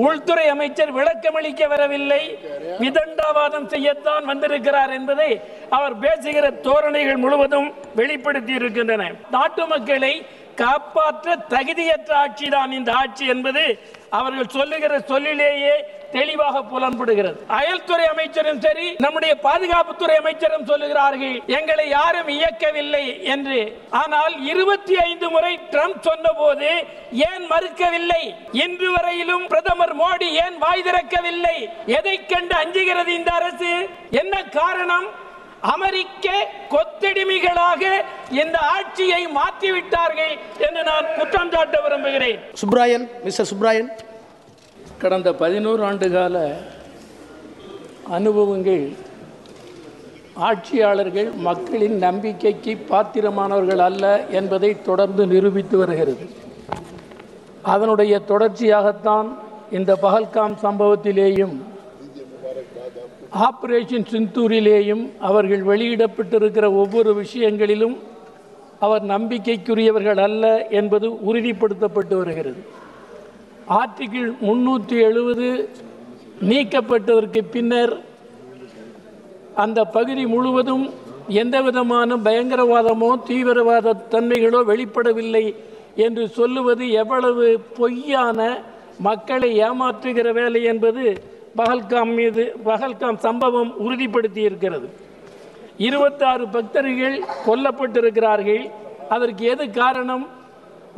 உள்துறை அமைச்சர் விளக்கமளிக்க வரவில்லை, விதண்டாவாதம் செய்யத்தான் வந்திருக்கிறார் என்பதை அவர் பேசுகிற தோரணைகள் முழுவதும் வெளிப்படுத்தி இருக்கின்றன. நாட்டு மக்களை காப்பாற்ற தகுதியற்ற ஆட்சிதான் இந்த ஆட்சி என்பது அவர்கள் சொல்லுகிற சொல்லிலேயே தெளிவாக புலன்படுகிறது. அயல்துறை அமைச்சரும் சரி, நம்முடைய பாதுகாப்புத்துறை அமைச்சரும் சொல்லுகிறார்கள் எங்களை யாரும் இயக்கவில்லை என்று. ஆனால் 25 முறை ட்ரம்ப் சொன்னபோது ஏன் மறுக்கவில்லை? இன்று வரையிலும் பிரதமர் மோடி ஏன் வாய் திறக்கவில்லை? எதை கண்டு அஞ்சுகிறது இந்த அரசு? என்ன காரணம்? அமெரிக்க கொத்தடிமைகளாக இந்த ஆட்சியை மாற்றிவிட்டார்கள் என்று நான் குற்றம் சாட்ட விரும்புகிறேன். சுப்ராயன், மிஸ்டர் சுப்ராயன். கடந்த 11 ஆண்டு கால அனுபவங்கள் ஆட்சியாளர்கள் மக்களின் நம்பிக்கைக்கு பாத்திரமானவர்கள் அல்ல என்பதை தொடர்ந்து நிரூபித்து வருகிறது. அதனுடைய தொடர்ச்சியாகத்தான் இந்த பஹல்காம் சம்பவத்திலேயும் ஆபரேஷன் சிந்தூரிலேயும் அவர்கள் வெளியிடப்பட்டிருக்கிற ஒவ்வொரு விஷயங்களிலும் அவர் நம்பிக்கைக்குரியவர்கள் அல்ல என்பது உறுதிப்படுத்தப்பட்டு வருகிறது. ஆர்டிகிள் 370 நீக்கப்பட்டதற்கு பின்னர் அந்த பகுதி முழுவதும் எந்தவிதமான பயங்கரவாதமோ தீவிரவாத தன்மைகளோ வெளிப்படவில்லை என்று சொல்லுவது எவ்வளவு பொய்யான, மக்களை ஏமாற்றுகிற வேலை என்பது பஹல்காம் சம்பவம் உறுதிப்படுத்தி இருக்கிறது. 26 பக்தர்கள் கொல்லப்பட்டிருக்கிறார்கள். அதற்கு எது காரணம்?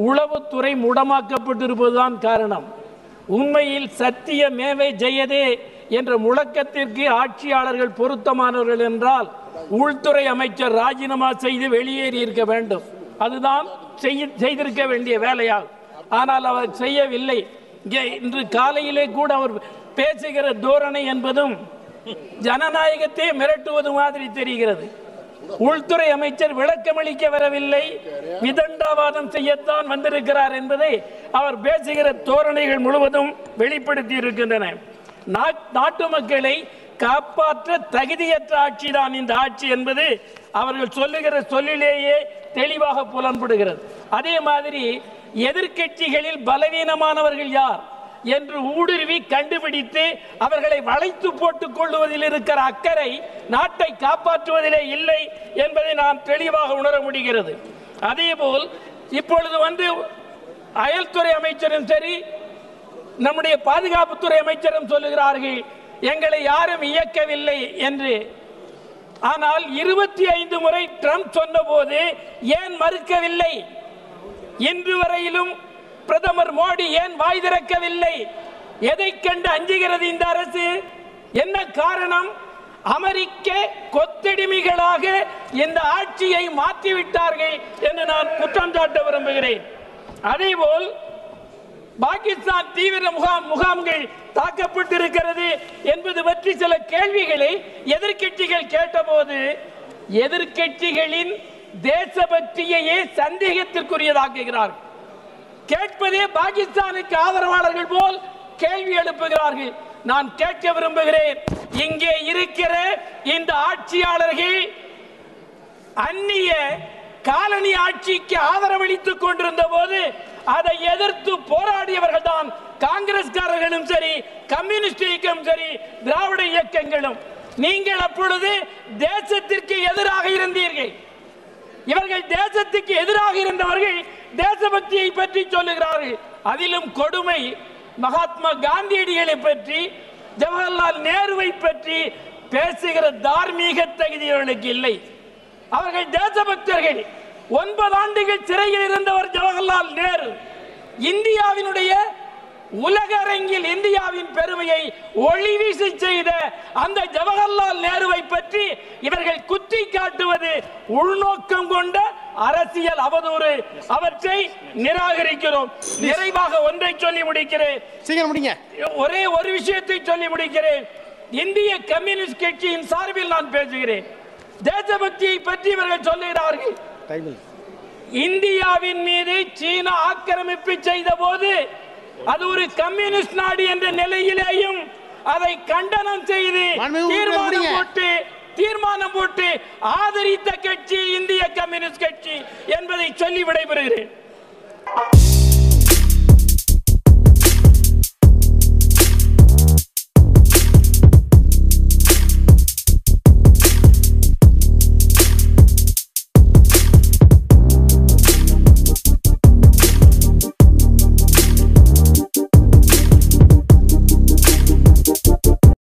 உளவுத்துறை முடமாக்கப்பட்டிருப்பதுதான் காரணம். உண்மையில் சத்திய மேவை ஜெயதே என்ற முழக்கத்திற்கு ஆட்சியாளர்கள் பொருத்தமானவர்கள் என்றால் உள்துறை அமைச்சர் ராஜினாமா செய்து வெளியேறி இருக்க வேண்டும். அதுதான் செய்திருக்க வேண்டிய வேலையாகும். ஆனால் அவர் செய்யவில்லை. இன்று காலையிலே கூட அவர் பேசுகிற தோரணை என்பதும் ஜனநாயகத்தை மிரட்டுவது மாதிரி தெரிகிறது. உள்துறை அமைச்சர் விளக்கமளிக்க வரவில்லை, விதண்டாவாதம் செய்யத்தான் வந்திருக்கிறார் என்பதை அவர் பேசுகிற தோரணைகள் முழுவதும் வெளிப்படுத்தி இருக்கின்றன. நாட்டு மக்களை காப்பாற்ற தகுதியற்ற ஆட்சிதான் இந்த ஆட்சி என்பது அவர்கள் சொல்லுகிற சொல்லிலேயே தெளிவாக புலன்படுகிறது. அதே மாதிரி எதிர்க்கட்சிகளில் பலவீனமானவர்கள் யார் என்று ஊடுருவி கண்டுபிடித்து அவர்களை வளைத்து போட்டுக் கொள்வதில் இருக்கிற அக்கறை நாட்டை காப்பாற்றுவதிலே இல்லை என்பதை நான் தெளிவாக உணர முடிகிறது. அதேபோல் இப்பொழுது அயல்துறை அமைச்சரும் சரி, நம்முடைய பாதுகாப்புத்துறை அமைச்சரும் சொல்லுகிறார்கள் எங்களை யாரும் இயக்கவில்லை என்று. ஆனால் 25 முறை ட்ரம்ப் சொன்னபோது ஏன் மறுக்கவில்லை? இன்று வரையிலும் பிரதமர் மோடி ஏன் வாய் திறக்கவில்லை? எதை கண்டு அஞ்சுகிறது இந்த அரசு? என்ன காரணம்? அமெரிக்க கொத்தடிமைகளாக இந்த ஆட்சியை மாற்றிவிட்டார்கள் என்று நான் குற்றம் சாட்ட விரும்புகிறேன். அதேபோல் பாகிஸ்தான் தீவிர முகாம்கள் தாக்கப்பட்டிருக்கிறது என்பது பற்றி சில கேள்விகளை எதிர்க்கட்சிகள் கேட்டபோது எதிர்க்கட்சிகளின் தேசபக்தியையே சந்தேகத்திற்குரியதாக்குகிறார்கள். கேட்பதே பாகிஸ்தானுக்கு ஆதரவாளர்கள் போல் கேள்வி எழுப்புகிறார்கள். நான் கேட்க விரும்புகிறேன், இங்கே இருக்கிற இந்த ஆட்சியாளர்கள் அந்நிய காலனி ஆட்சிக்கு ஆதரவளித்துக் கொண்டிருந்த போது அதை எதிர்த்து போராடியவர்கள் தான் காங்கிரஸ்காரர்களும் சரி, கம்யூனிஸ்ட் இயக்கமும் சரி, திராவிட இயக்கங்களும். நீங்கள் அப்பொழுது தேசத்திற்கு எதிராக இருந்தீர்கள். இவர்கள் தேசத்துக்கு எதிராக இருந்தவர்கள் தேசபக்தியை பற்றி சொல்லுகிறார்கள். அதிலும் கொடுமை, மகாத்மா காந்தியடிகளை பற்றி, ஜவஹர்லால் நேருவை பற்றி பேசுகிற தார்மீக தகுதி அவர்களுக்கு இல்லை. அவர்கள் தேசபக்தர்கள். 9 ஆண்டுகள் சிறையில் இருந்தவர் ஜவஹர்லால் நேரு. இந்தியாவினுடைய உலக அரங்கில் இந்தியாவின் பெருமையை ஒளிவீசி செய்த அந்த ஜவஹர்லால் நேருவை பற்றி இவர்கள் குத்தி காட்டுவது உள்நோக்கம் கொண்ட அரசியல் அவதூறு. அவற்றை நிராகரிக்கிறோம். நிறைவாக ஒன்றை சொல்லி முடிக்கிறேன். ஒரே ஒரு விஷயத்தை சொல்லி முடிக்கிறேன். இந்திய கம்யூனிஸ்ட் கட்சியின் சார்பில் நான் பேசுகிறேன். தேசபக்தியை பற்றி இவர்கள் சொல்லுகிறார்கள். இந்தியாவின் மீது சீனா ஆக்கிரமிப்பு செய்த போது அது ஒரு கம்யூனிஸ்ட் நாடு என்ற நிலையிலேயும் அதை கண்டனம் செய்து தீர்மானம் போட்டு ஆதரித்த கட்சி இந்திய கம்யூனிஸ்ட் கட்சி என்பதை சொல்லி விடைபெறுகிறேன்.